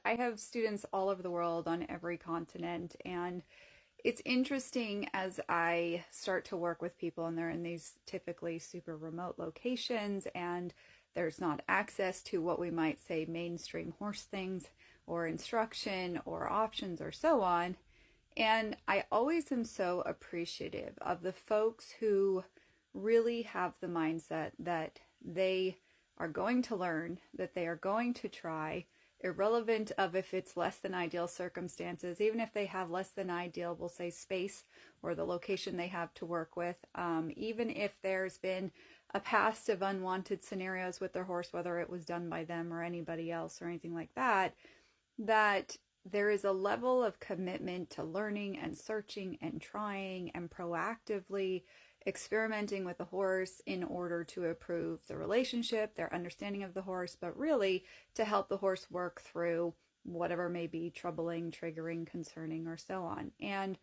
I have students all over the world on every continent, and it's interesting as I start to work with people and they're in these typically super remote locations and there's not access to what we might say mainstream horse things or instruction or options or so on. And I always am so appreciative of the folks who really have the mindset that they are going to learn, that they are going to try, irrelevant of if it's less than ideal circumstances, even if they have less than ideal, we'll say, space or the location they have to work with, even if there's been a past of unwanted scenarios with their horse, whether it was done by them or anybody else or anything like that, that there is a level of commitment to learning and searching and trying and proactively experimenting with the horse in order to improve the relationship, their understanding of the horse, but really to help the horse work through whatever may be troubling, triggering, concerning, or so on. And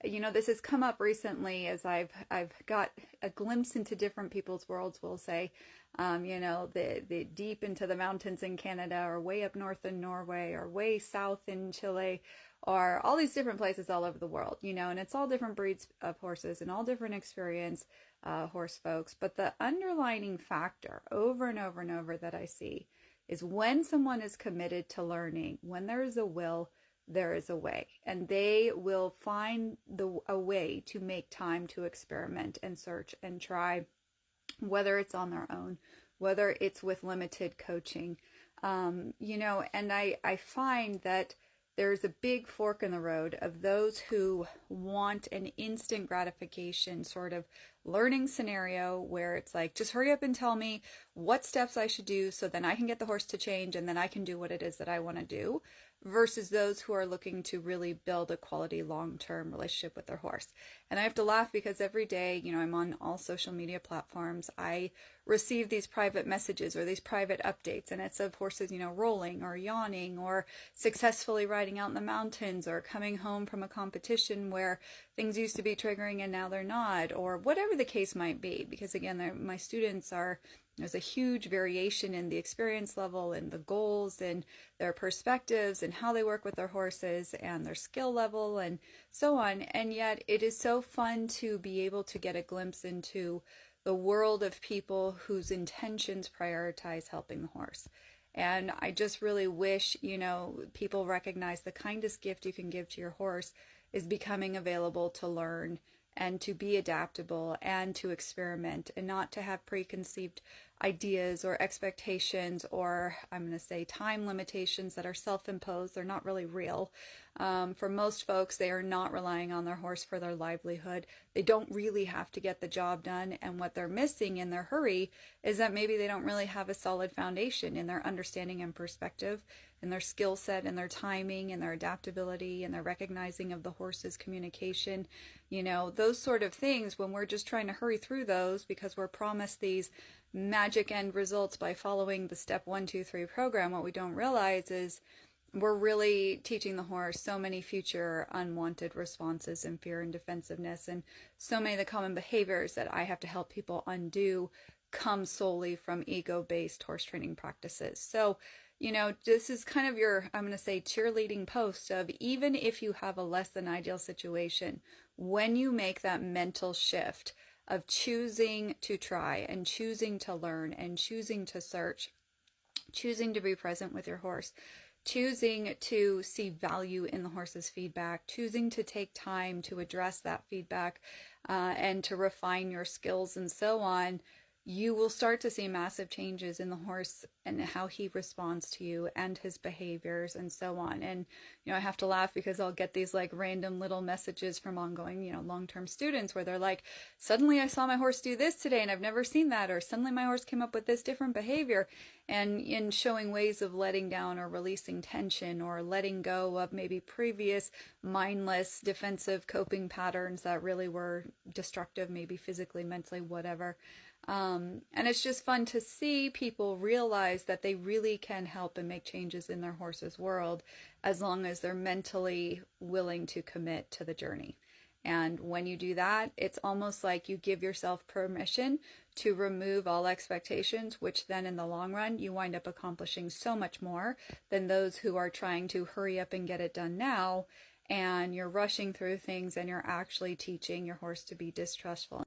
this has come up recently as I've got a glimpse into different people's worlds. We'll say, the deep into the mountains in Canada, or way up north in Norway, or way south in Chile, or all these different places all over the world, and it's all different breeds of horses and all different experience horse folks. But the underlining factor over and over and over that I see is when someone is committed to learning, when there is a will, there is a way, and they will find a way to make time to experiment and search and try, whether it's on their own, whether it's with limited coaching, and I find that there's a big fork in the road of those who want an instant gratification sort of learning scenario where it's like, just hurry up and tell me what steps I should do so then I can get the horse to change and then I can do what it is that I want to do, versus those who are looking to really build a quality long-term relationship with their horse. And I have to laugh because every day, I'm on all social media platforms, I receive these private messages or these private updates, and it's of horses, rolling or yawning or successfully riding out in the mountains or coming home from a competition where things used to be triggering and now they're not, or whatever the case might be. Because again, my students there's a huge variation in the experience level and the goals and their perspectives and how they work with their horses and their skill level and so on. And yet it is so fun to be able to get a glimpse into the world of people whose intentions prioritize helping the horse. And I just really wish, people recognize the kindest gift you can give to your horse is becoming available to learn and to be adaptable and to experiment and not to have preconceived ideas or expectations, or I'm going to say time limitations that are self-imposed. They're not really real. For most folks, they are not relying on their horse for their livelihood. They don't really have to get the job done. And what they're missing in their hurry is that maybe they don't really have a solid foundation in their understanding and perspective, in their skill set, and their timing, and their adaptability, and their recognizing of the horse's communication. Those sort of things, when we're just trying to hurry through those because we're promised these magic end results by following the step 1, 2, 3 program, what we don't realize is we're really teaching the horse so many future unwanted responses and fear and defensiveness, and so many of the common behaviors that I have to help people undo come solely from ego-based horse training practices. So, this is kind of your, I'm going to say, cheerleading post of, even if you have a less than ideal situation, when you make that mental shift of choosing to try and choosing to learn and choosing to search, choosing to be present with your horse, choosing to see value in the horse's feedback, choosing to take time to address that feedback and to refine your skills and so on, you will start to see massive changes in the horse and how he responds to you and his behaviors and so on. And, I have to laugh because I'll get these like random little messages from ongoing, long-term students where they're like, suddenly I saw my horse do this today and I've never seen that, or suddenly my horse came up with this different behavior, and in showing ways of letting down or releasing tension or letting go of maybe previous mindless defensive coping patterns that really were destructive, maybe physically, mentally, whatever. And it's just fun to see people realize that they really can help and make changes in their horse's world as long as they're mentally willing to commit to the journey. And when you do that, it's almost like you give yourself permission to remove all expectations, which then in the long run, you wind up accomplishing so much more than those who are trying to hurry up and get it done now. And you're rushing through things and you're actually teaching your horse to be distrustful.